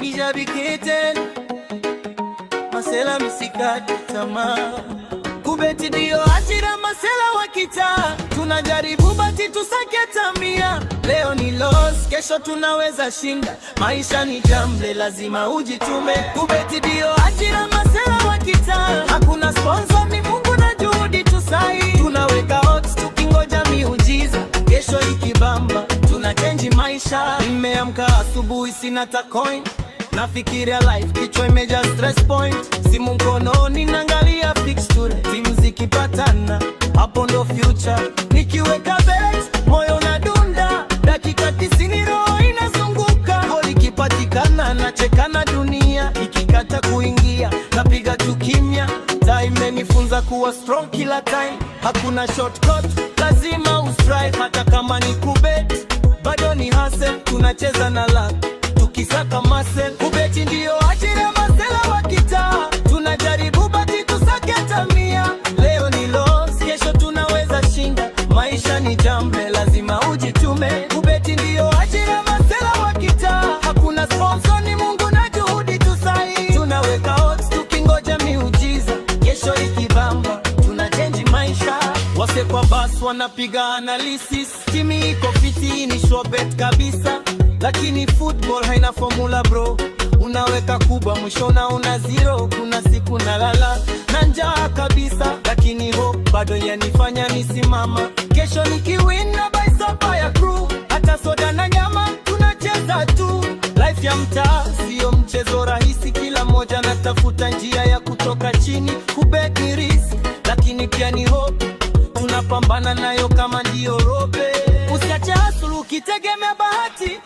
Ijabiketen masela misikate tamaa, kubeti ndio ajira masela wakita, tunajaribu bati tusake tamia. Leo ni loss, kesho tunaweza shinda, maisha ni jamble, lazima ujitume. Kubeti ndio ajira masela wakita, hakuna sponsor, ni Mungu na juhudi tusai. Tunaweka odds tukingoja miujiza, kesho ikibamba tuna change maisha. Nimeamka asubuhi sina ta coin, nafikiria life kichwa imejaa stress point. Simu mkononi naangalia fixture, timu zikipatana hapo ndo future. Nikiweka bet moyo unadunda, dakika 90 roho inazunguka. Goli ikipatikana nacheka na dunia, ikikata kuingia napiga tu kimya. Time imenifunza kuwa strong kila time, hakuna shortcut, lazima ustrive. Hata kama ni kubet bado ni hustle, tunacheza na luck tukisaka muscle. Kubeti ndio ajira masela wakita, tunajaribu bati tusake tamia. Leo ni loss, kesho tunaweza shinda, maisha ni jambe, lazima ujitume. Kubeti ndio ajira masela wakita, hakuna sponsor, ni Mungu na juhudi tusai. Tunaweka odds tukingoja miujiza, kesho ikibamba tuna change maisha. Wase kwa bus wanapiga analysis, timi iko fiti, ni sure bet kabisa. Lakini football haina formula bro, unaweka kubwa mwisho una zero. Kuna siku nalala na njaa kabisa, lakini hope bado yanifanya nisimama. Kesho nikiwin na buy sapa ya crew, hata soda na nyama tunacheza tu. Life ya mtaa sio mchezo rahisi, kila moja natafuta njia ya kutoka chini. Kubet ni risk, lakini pia ni hope, tunapambana nayo kama ndio rope. Usiache hustle ukitegemea bahati,